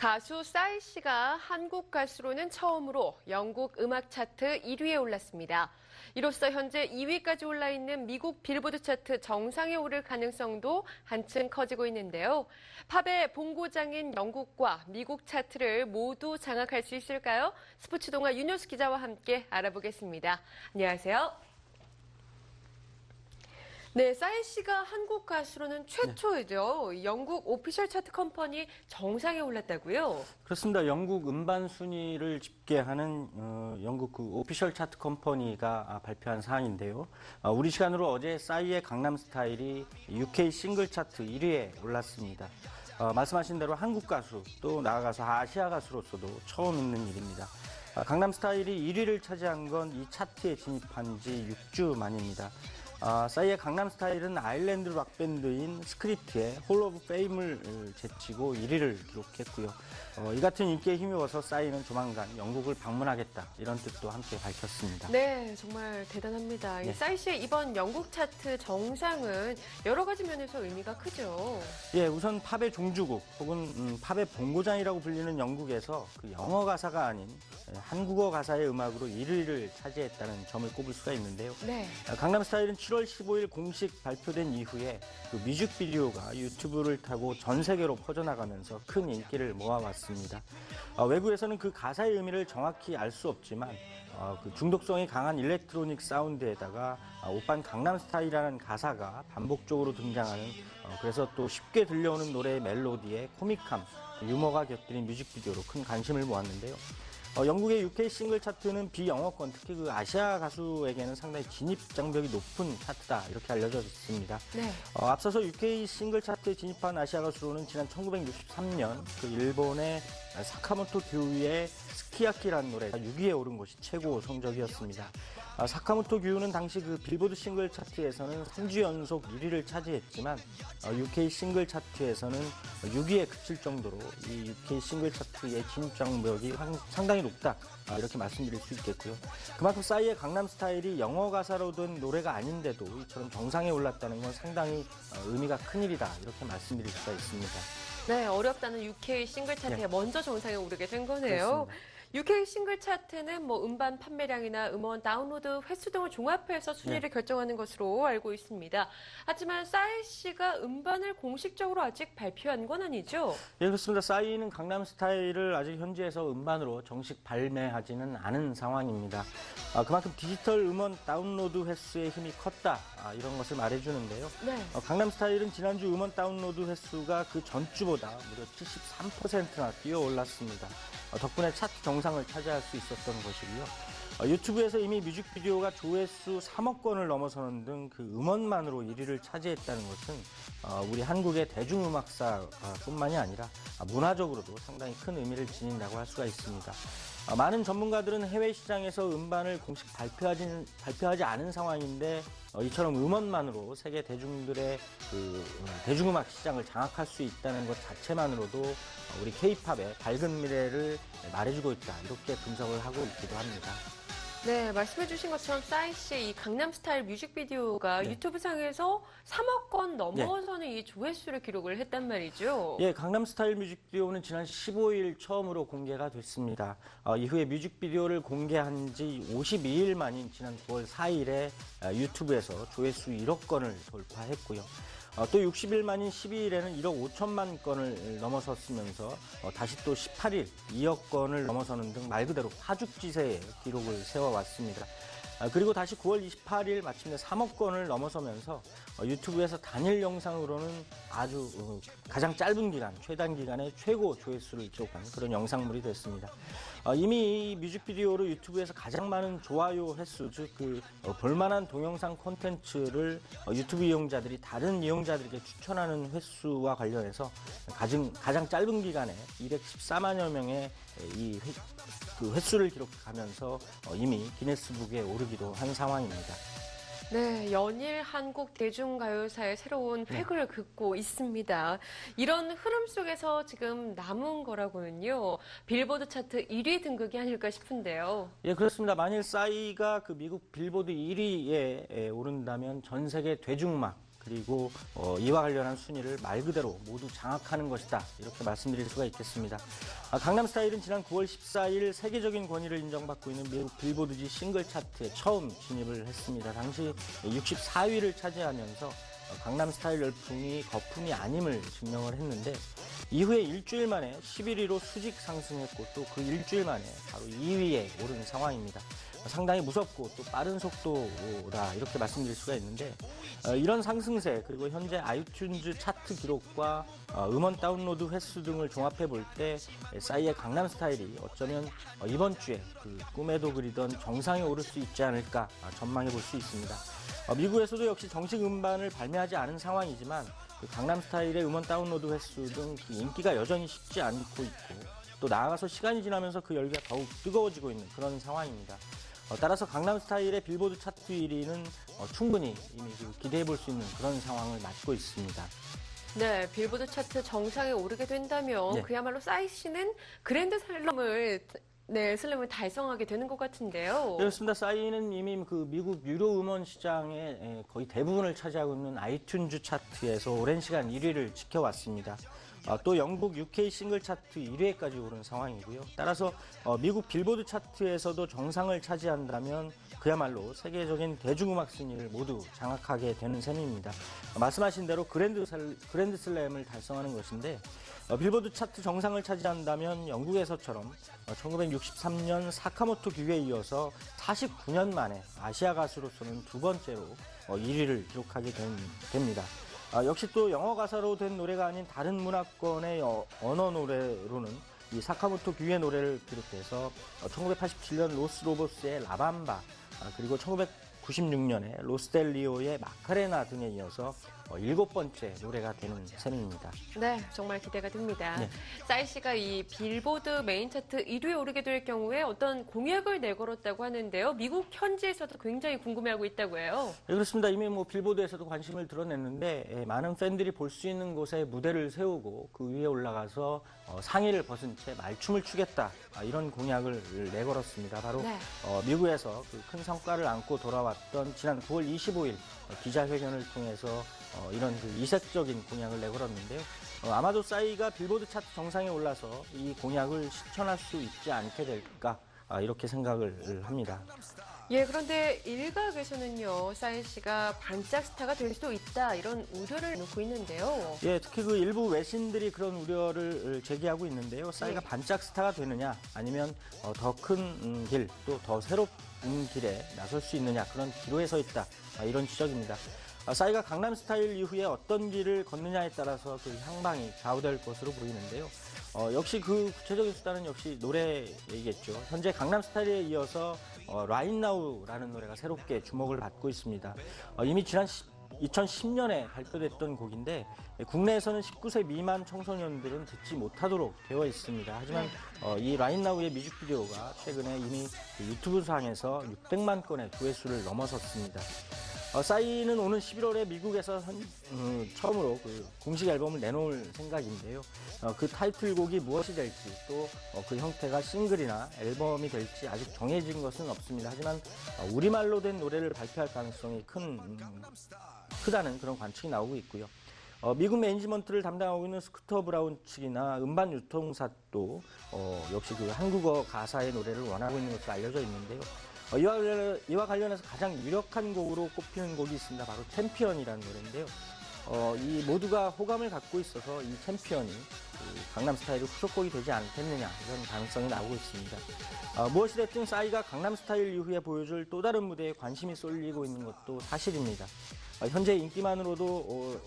가수 싸이 씨가 한국 가수로는 처음으로 영국 음악 차트 1위에 올랐습니다. 이로써 현재 2위까지 올라 있는 미국 빌보드 차트 정상에 오를 가능성도 한층 커지고 있는데요. 팝의 본고장인 영국과 미국 차트를 모두 장악할 수 있을까요? 스포츠 동아 윤효수 기자와 함께 알아보겠습니다. 안녕하세요. 네, 싸이 씨가 한국 가수로는 최초이죠. 네. 영국 오피셜 차트 컴퍼니 정상에 올랐다고요? 그렇습니다. 영국 음반 순위를 집계하는 영국 그 오피셜 차트 컴퍼니가 발표한 사항인데요. 우리 시간으로 어제 싸이의 강남 스타일이 UK 싱글 차트 1위에 올랐습니다. 말씀하신 대로 한국 가수 또 나아가서 아시아 가수로서도 처음 있는 일입니다. 강남 스타일이 1위를 차지한 건 이 차트에 진입한 지 6주 만입니다. 싸이의 강남 스타일은 아일랜드 락밴드인 스크립트의 홀 오브 페임을 제치고 1위를 기록했고요. 이 같은 인기에 힘입어서 싸이는 조만간 영국을 방문하겠다 이런 뜻도 함께 밝혔습니다. 네, 정말 대단합니다. 네. 싸이 씨의 이번 영국 차트 정상은 여러 가지 면에서 의미가 크죠. 예, 우선 팝의 종주국 혹은 팝의 본고장이라고 불리는 영국에서 그 영어 가사가 아닌 한국어 가사의 음악으로 1위를 차지했다는 점을 꼽을 수가 있는데요. 네. 강남 스타일은 7월 15일 공식 발표된 이후에 그 뮤직비디오가 유튜브를 타고 전 세계로 퍼져나가면서 큰 인기를 모아왔습니다. 외국에서는 그 가사의 의미를 정확히 알 수 없지만 그 중독성이 강한 일렉트로닉 사운드에다가 오빤 강남 스타일이라는 가사가 반복적으로 등장하는 그래서 또 쉽게 들려오는 노래의 멜로디에 코믹함, 유머가 곁들인 뮤직비디오로 큰 관심을 모았는데요. 영국의 UK 싱글 차트는 비영어권, 특히 그 아시아 가수에게는 상당히 진입 장벽이 높은 차트다 이렇게 알려져 있습니다. 네. 앞서서 UK 싱글 차트에 진입한 아시아 가수로는 지난 1963년 그 일본의 사카모토 규의 스키야키라는 노래가 6위에 오른 것이 최고 성적이었습니다. 사카모토 규는 당시 그 빌보드 싱글 차트에서는 3주 연속 1위를 차지했지만 UK 싱글 차트에서는 6위에 그칠 정도로 이 UK 싱글 차트의 진입 장벽이 상당히 높다 이렇게 말씀드릴 수 있겠고요. 그만큼 싸이의 강남 스타일이 영어 가사로 된 노래가 아닌데도 이처럼 정상에 올랐다는 건 상당히 의미가 큰 일이다 이렇게 말씀드릴 수가 있습니다. 네, 어렵다는 UK 싱글 차트에 네. 먼저 정상에 오르게 된 거네요. 그렇습니다. UK 싱글 차트는 음반 판매량이나 음원 다운로드 횟수 등을 종합해서 순위를 결정하는 것으로 알고 있습니다. 하지만 싸이 씨가 음반을 공식적으로 아직 발표한 건 아니죠? 예, 그렇습니다. 싸이는 강남 스타일을 아직 현지에서 음반으로 정식 발매하지는 않은 상황입니다. 그만큼 디지털 음원 다운로드 횟수의 힘이 컸다 이런 것을 말해주는데요. 네. 강남 스타일은 지난주 음원 다운로드 횟수가 그 전주보다 무려 73%나 뛰어 올랐습니다. 덕분에 차트 정상을 차지할 수 있었던 것이고요. 유튜브에서 이미 뮤직비디오가 조회수 3억 건을 넘어서는 등 그 음원만으로 1위를 차지했다는 것은 우리 한국의 대중음악사뿐만이 아니라 문화적으로도 상당히 큰 의미를 지닌다고 할 수가 있습니다. 많은 전문가들은 해외 시장에서 음반을 공식 발표하지 않은 상황인데 이처럼 음원만으로 세계 대중들의 그 대중음악 시장을 장악할 수 있다는 것 자체만으로도 우리 K-팝의 밝은 미래를 말해주고 있다 이렇게 분석을 하고 있기도 합니다. 네, 말씀해주신 것처럼 싸이 씨의 이 강남 스타일 뮤직비디오가 유튜브 상에서 3억 건 넘어서는 이 조회수를 기록을 했단 말이죠. 예, 강남 스타일 뮤직비디오는 지난 15일 처음으로 공개가 됐습니다. 이후에 뮤직비디오를 공개한 지 52일 만인 지난 9월 4일에 유튜브에서 조회수 1억 건을 돌파했고요. 또 60일 만인 12일에는 1억 5천만 건을 넘어섰으면서 다시 또 18일 2억 건을 넘어서는 등 말 그대로 파죽지세의 기록을 세워왔습니다. 그리고 다시 9월 28일 마침내 3억 건을 넘어서면서 유튜브에서 단일 영상으로는 아주 가장 짧은 기간, 최단 기간에 최고 조회수를 기록한 그런 영상물이 됐습니다. 이미 이 뮤직비디오로 유튜브에서 가장 많은 좋아요 횟수, 즉 볼만한 동영상 콘텐츠를 유튜브 이용자들이 다른 이용자들에게 추천하는 횟수와 관련해서 가장 짧은 기간에 214만여 명의 이 횟수를 기록하면서 이미 기네스북에 오르기도 한 상황입니다. 네, 연일 한국 대중가요사의 새로운 획을 긋고 있습니다. 이런 흐름 속에서 지금 남은 거라고는요, 빌보드 차트 1위 등극이 아닐까 싶은데요. 예, 그렇습니다. 만일 싸이가 그 미국 빌보드 1위에 오른다면 전 세계 대중음악, 그리고 이와 관련한 순위를 말 그대로 모두 장악하는 것이다. 이렇게 말씀드릴 수가 있겠습니다. 강남스타일은 지난 9월 14일 세계적인 권위를 인정받고 있는 미국 빌보드지 싱글 차트에 처음 진입을 했습니다. 당시 64위를 차지하면서 강남스타일 열풍이 거품이 아님을 증명을 했는데 이후에 일주일 만에 11위로 수직 상승했고 또 그 일주일 만에 바로 2위에 오른 상황입니다. 상당히 무섭고 또 빠른 속도다 이렇게 말씀드릴 수가 있는데 이런 상승세 그리고 현재 아이튠즈 차트 기록과 음원 다운로드 횟수 등을 종합해 볼 때 싸이의 강남스타일이 어쩌면 이번 주에 그 꿈에도 그리던 정상에 오를 수 있지 않을까 전망해 볼 수 있습니다. 미국에서도 역시 정식 음반을 발매하지 않은 상황이지만 그 강남스타일의 음원 다운로드 횟수 등 그 인기가 여전히 식지 않고 있고 또 나아가서 시간이 지나면서 그 열기가 더욱 뜨거워지고 있는 그런 상황입니다. 따라서 강남스타일의 빌보드 차트 1위는 충분히 이미 기대해 볼 수 있는 그런 상황을 맞고 있습니다. 네, 빌보드 차트 정상에 오르게 된다면 네. 그야말로 싸이 씨는 그랜드 슬램을 달성하게 되는 것 같은데요. 그렇습니다. 싸이는 이미 그 미국 유료 음원 시장의 거의 대부분을 차지하고 있는 아이튠즈 차트에서 오랜 시간 1위를 지켜왔습니다. 또 영국 UK 싱글 차트 1위에까지 오른 상황이고요. 따라서 미국 빌보드 차트에서도 정상을 차지한다면 그야말로 세계적인 대중음악 순위를 모두 장악하게 되는 셈입니다. 말씀하신 대로 그랜드 슬램을 달성하는 것인데 빌보드 차트 정상을 차지한다면 영국에서처럼 1963년 사카모토 규에 이어서 49년 만에 아시아 가수로서는 두 번째로 1위를 기록하게 됩니다. 역시 또 영어 가사로 된 노래가 아닌 다른 문화권의 언어 노래로는 이 사카모토 규의 노래를 비롯해서 1987년 로스 로보스의 라밤바 그리고 1996년에 로스델리오의 마카레나 등에 이어서 7번째 노래가 되는 셈입니다. 네, 정말 기대가 됩니다. 네. 싸이 씨가 이 빌보드 메인 차트 1위에 오르게 될 경우에 어떤 공약을 내걸었다고 하는데요. 미국 현지에서도 굉장히 궁금해하고 있다고 해요. 네, 그렇습니다. 이미 빌보드에서도 관심을 드러냈는데 많은 팬들이 볼 수 있는 곳에 무대를 세우고 그 위에 올라가서 상의를 벗은 채 말춤을 추겠다 이런 공약을 내걸었습니다. 바로 네. 미국에서 그 큰 성과를 안고 돌아왔던 지난 9월 25일 기자회견을 통해서 이런 그 이색적인 공약을 내걸었는데요. 아마도 싸이가 빌보드 차트 정상에 올라서 이 공약을 실천할 수 있지 않게 될까 이렇게 생각을 합니다. 예, 그런데 일각에서는요, 싸이 씨가 반짝 스타가 될 수도 있다 이런 우려를 놓고 있는데요. 예, 특히 그 일부 외신들이 그런 우려를 제기하고 있는데요. 싸이가 반짝 스타가 되느냐, 아니면 더 큰 길, 또 더 새로운 길에 나설 수 있느냐, 그런 기로에 서 있다 이런 지적입니다. 싸이가 강남스타일 이후에 어떤 길을 걷느냐에 따라서 그 향방이 좌우될 것으로 보이는데요. 역시 그 구체적인 수단은 역시 노래이겠죠. 현재 강남스타일에 이어서 Right Now라는 노래가 새롭게 주목을 받고 있습니다. 이미 지난 2010년에 발표됐던 곡인데 국내에서는 19세 미만 청소년들은 듣지 못하도록 되어 있습니다. 하지만 이 Right Now의 뮤직비디오가 최근에 이미 유튜브상에서 600만 건의 조회수를 넘어섰습니다. 싸이는 오는 11월에 미국에서 처음으로 그 공식 앨범을 내놓을 생각인데요. 그 타이틀곡이 무엇이 될지 또 그 형태가 싱글이나 앨범이 될지 아직 정해진 것은 없습니다. 하지만 우리말로 된 노래를 발표할 가능성이 크다는 그런 관측이 나오고 있고요. 미국 매니지먼트를 담당하고 있는 스쿠터 브라운 측이나 음반 유통사도 역시 그 한국어 가사의 노래를 원하고 있는 것으로 알려져 있는데요. 이와 관련해서 가장 유력한 곡으로 꼽히는 곡이 있습니다. 바로 챔피언이라는 노래인데요. 이 모두가 호감을 갖고 있어서 이 챔피언이 그 강남스타일의 후속곡이 되지 않겠느냐 이런 가능성이 나오고 있습니다. 무엇이 됐든 싸이가 강남스타일 이후에 보여줄 또 다른 무대에 관심이 쏠리고 있는 것도 사실입니다. 현재 인기만으로도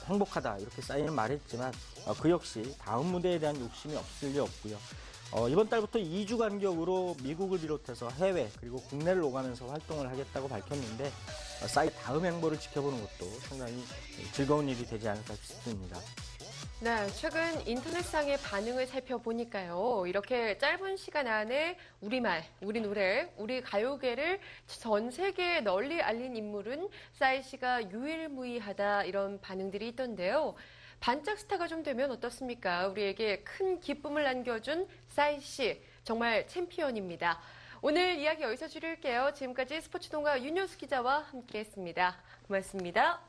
행복하다 이렇게 싸이는 말했지만 그 역시 다음 무대에 대한 욕심이 없을 리 없고요. 이번 달부터 2주 간격으로 미국을 비롯해서 해외 그리고 국내를 오가면서 활동을 하겠다고 밝혔는데 싸이 다음 행보를 지켜보는 것도 상당히 즐거운 일이 되지 않을까 싶습니다. 네, 최근 인터넷상의 반응을 살펴보니까요. 이렇게 짧은 시간 안에 우리말, 우리 노래, 우리 가요계를 전 세계에 널리 알린 인물은 싸이 씨가 유일무이하다 이런 반응들이 있던데요. 반짝 스타가 좀 되면 어떻습니까? 우리에게 큰 기쁨을 안겨준 싸이 씨, 정말 챔피언입니다. 오늘 이야기 여기서 줄일게요. 지금까지 스포츠동아 윤효수 기자와 함께했습니다. 고맙습니다.